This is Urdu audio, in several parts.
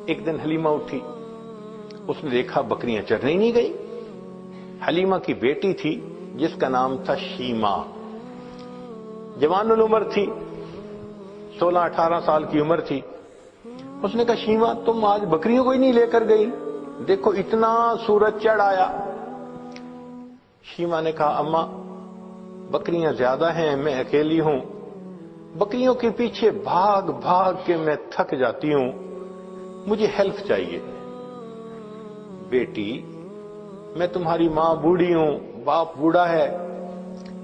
ایک دن حلیمہ اٹھی، اس نے دیکھا بکریاں چرنے ہی نہیں گئی۔ حلیمہ کی بیٹی تھی جس کا نام تھا شیمہ، جوان العمر تھی، 16-18 سال کی عمر تھی۔ اس نے کہا شیمہ تم آج بکریوں کو ہی نہیں لے کر گئی، دیکھو اتنا سورج چڑھ آیا۔ شیمہ نے کہا اماں بکریاں زیادہ ہیں، میں اکیلی ہوں، بکریوں کے پیچھے بھاگ بھاگ کے میں تھک جاتی ہوں، مجھے ہیلپ چاہیے۔ بیٹی میں تمہاری ماں بوڑھی ہوں، باپ بوڑھا ہے،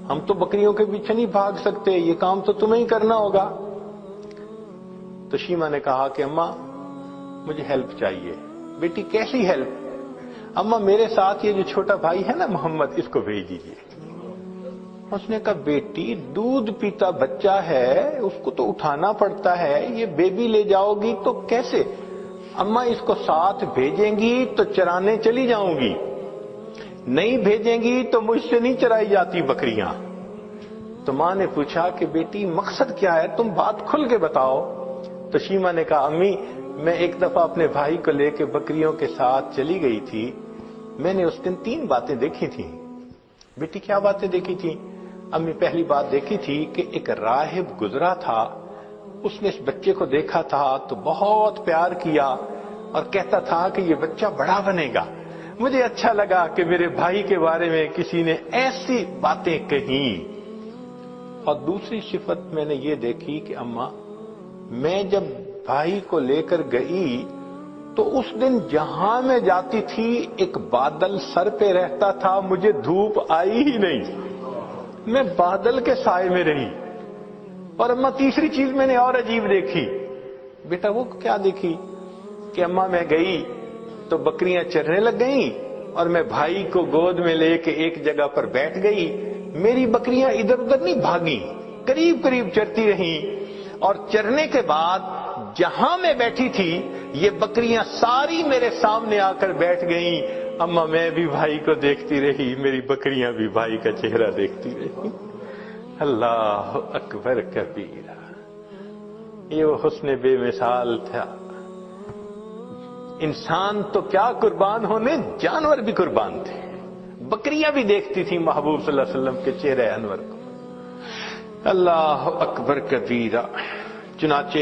ہم تو بکریوں کے پیچھے نہیں بھاگ سکتے، یہ کام تو تمہیں ہی کرنا ہوگا۔ تو شیمہ نے کہا کہ اماں مجھے ہیلپ چاہیے۔ بیٹی کیسی ہیلپ؟ اماں میرے ساتھ یہ جو چھوٹا بھائی ہے نا محمد، اس کو بھیج دیجیے۔ اس نے کہا بیٹی دودھ پیتا بچہ ہے، اس کو تو اٹھانا پڑتا ہے، یہ بیبی لے جاؤ گی تو کیسے؟ اماں اس کو ساتھ بھیجیں گی تو چرانے چلی جاؤں گی، نہیں بھیجیں گی تو مجھ سے نہیں چرائی جاتی بکریاں۔ تو ماں نے پوچھا کہ بیٹی مقصد کیا ہے، تم بات کھل کے بتاؤ۔ تو شیمہ نے کہا امی میں ایک دفعہ اپنے بھائی کو لے کے بکریوں کے ساتھ چلی گئی تھی، میں نے اس دن 3 باتیں دیکھی تھیں۔ بیٹی کیا باتیں دیکھی تھیں؟ امی پہلی بات دیکھی تھی کہ ایک راہب گزرا تھا، اس نے اس بچے کو دیکھا تھا تو بہت پیار کیا اور کہتا تھا کہ یہ بچہ بڑا بنے گا۔ مجھے اچھا لگا کہ میرے بھائی کے بارے میں کسی نے ایسی باتیں کہیں۔ اور دوسری صفت میں نے یہ دیکھی کہ اماں میں جب بھائی کو لے کر گئی تو اس دن جہاں میں جاتی تھی ایک بادل سر پہ رہتا تھا، مجھے دھوپ آئی ہی نہیں، میں بادل کے سائے میں رہی۔ اور اماں تیسری چیز میں نے اور عجیب دیکھی۔ بیٹا وہ کیا دیکھی؟ کہ اماں میں گئی تو بکریاں چرنے لگ گئیں اور میں بھائی کو گود میں لے کے ایک جگہ پر بیٹھ گئی، میری بکریاں ادھر ادھر نہیں بھاگی، قریب قریب چرتی رہیں، اور چرنے کے بعد جہاں میں بیٹھی تھی یہ بکریاں ساری میرے سامنے آ کر بیٹھ گئیں۔ اماں میں بھی بھائی کو دیکھتی رہی، میری بکریاں بھی بھائی کا چہرہ دیکھتی رہی۔ اللہ اکبر کبیرہ، یہ وہ حسن بے مثال تھا۔ انسان تو کیا قربان ہونے، جانور بھی قربان تھے، بکریاں بھی دیکھتی تھی محبوب صلی اللہ علیہ وسلم کے چہرے انور کو۔ اللہ اکبر کبیرہ۔ چنانچہ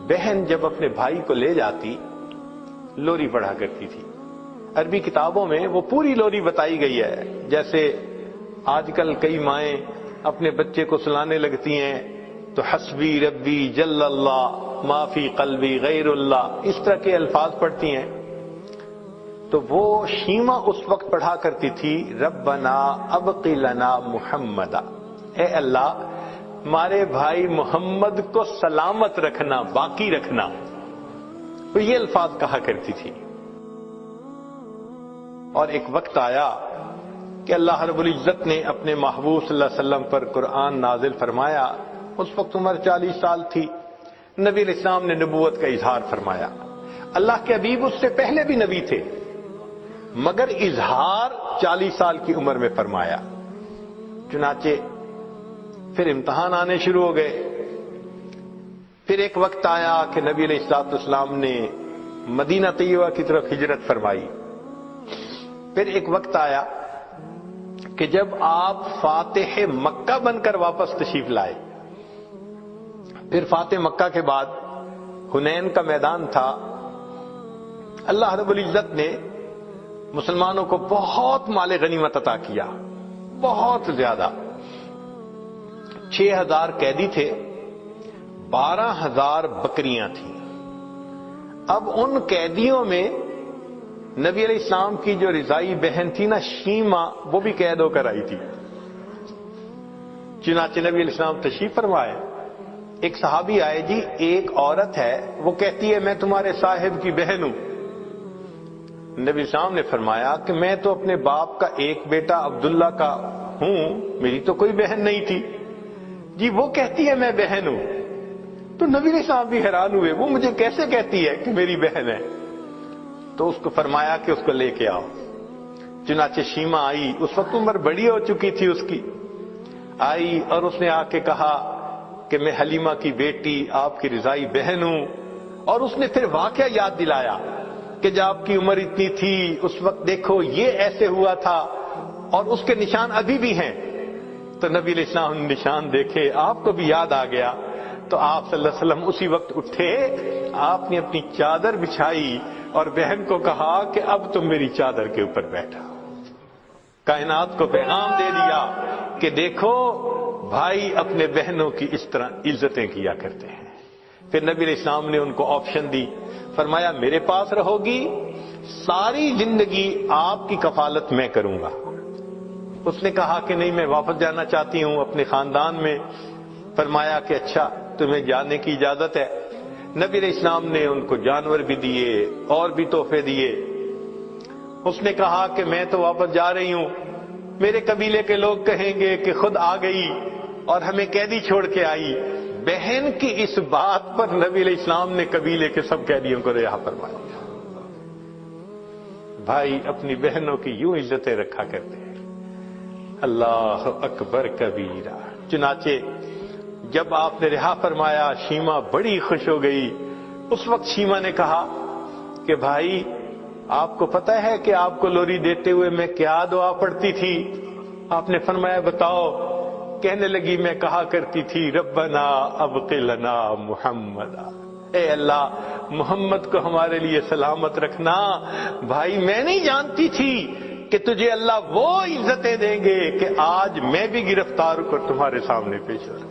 بہن جب اپنے بھائی کو لے جاتی لوری پڑھا کرتی تھی۔ عربی کتابوں میں وہ پوری لوری بتائی گئی ہے، جیسے آج کل کئی مائیں اپنے بچے کو سلانے لگتی ہیں تو حسبی ربی جل اللہ ما فی قلبی غیر اللہ، اس طرح کے الفاظ پڑھتی ہیں۔ تو وہ شیمہ اس وقت پڑھا کرتی تھی ربنا ابقی لنا محمدا، اے اللہ ہمارے بھائی محمد کو سلامت رکھنا، باقی رکھنا، تو یہ الفاظ کہا کرتی تھی۔ اور ایک وقت آیا کہ اللہ رب العزت نے اپنے محبوب صلی اللہ علیہ وسلم پر قرآن نازل فرمایا، اس وقت عمر 40 سال تھی، نبی علیہ السلام نے نبوت کا اظہار فرمایا۔ اللہ کے حبیب اس سے پہلے بھی نبی تھے، مگر اظہار 40 سال کی عمر میں فرمایا۔ چنانچہ پھر امتحان آنے شروع ہو گئے۔ پھر ایک وقت آیا کہ نبی علیہ الصلوۃ والسلام نے مدینہ طیبہ کی طرف ہجرت فرمائی۔ پھر ایک وقت آیا کہ جب آپ فاتح مکہ بن کر واپس تشریف لائے۔ پھر فاتح مکہ کے بعد حنین کا میدان تھا، اللہ رب العزت نے مسلمانوں کو بہت مال غنیمت عطا کیا، بہت زیادہ۔ 6000 قیدی تھے، 12000 بکریاں تھیں۔ اب ان قیدیوں میں نبی علیہ السلام کی جو رضائی بہن تھی نا شیمہ، وہ بھی قید ہو کر آئی تھی۔ چنانچہ نبی علیہ السلام تشریف فرمائے، ایک صحابی آئے، جی ایک عورت ہے وہ کہتی ہے میں تمہارے صاحب کی بہن ہوں۔ نبی السلام نے فرمایا کہ میں تو اپنے باپ کا ایک بیٹا عبداللہ کا ہوں، میری تو کوئی بہن نہیں تھی۔ جی وہ کہتی ہے میں بہن ہوں۔ تو نبی علیہ السلام بھی حیران ہوئے، وہ مجھے کیسے کہتی ہے کہ میری بہن ہے؟ تو اس کو فرمایا کہ اس کو لے کے آؤ۔ چنانچہ شیمہ آئی، اس وقت عمر بڑی ہو چکی تھی اس کی، آئی اور اس نے آ کے کہا کہ میں حلیمہ کی بیٹی آپ کی رضائی بہن ہوں، اور اس نے پھر واقعہ یاد دلایا کہ جب آپ کی عمر اتنی تھی اس وقت دیکھو یہ ایسے ہوا تھا اور اس کے نشان ابھی بھی ہیں. تو نبی علیہ السلام نے نشان دیکھے, آپ کو بھی یاد آ گیا. تو آپ صلی اللہ علیہ وسلم اسی وقت اٹھے, آپ نے اپنی چادر بچھائی اور بہن کو کہا کہ اب تم میری چادر کے اوپر بیٹھا. کائنات کو پیغام دے دیا کہ دیکھو بھائی اپنے بہنوں کی اس طرح عزتیں کیا کرتے ہیں. پھر نبی علیہ السلام نے ان کو آپشن دی, فرمایا میرے پاس رہو گی, ساری زندگی آپ کی کفالت میں کروں گا. اس نے کہا کہ نہیں, میں واپس جانا چاہتی ہوں اپنے خاندان میں. فرمایا کہ اچھا تمہیں جانے کی اجازت ہے. نبی علیہ السلام نے ان کو جانور بھی دیے اور بھی تحفے دیے. اس نے کہا کہ میں تو واپس جا رہی ہوں, میرے قبیلے کے لوگ کہیں گے کہ خود آ گئی اور ہمیں قیدی چھوڑ کے آئی. بہن کی اس بات پر نبی علیہ السلام نے قبیلے کے سب قیدیوں کو رہا فرمایا. بھائی اپنی بہنوں کی یوں عزتیں رکھا کرتے ہیں. اللہ اکبر کبیرہ. چنانچہ جب آپ نے رہا فرمایا شیما بڑی خوش ہو گئی. اس وقت شیما نے کہا کہ بھائی آپ کو پتہ ہے کہ آپ کو لوری دیتے ہوئے میں کیا دعا پڑھتی تھی؟ آپ نے فرمایا بتاؤ. کہنے لگی میں کہا کرتی تھی ربنا ابق لنا محمد, اے اللہ محمد کو ہمارے لیے سلامت رکھنا. بھائی میں نہیں جانتی تھی کہ تجھے اللہ وہ عزتیں دیں گے کہ آج میں بھی گرفتار ہو کر تمہارے سامنے پیش ہوں.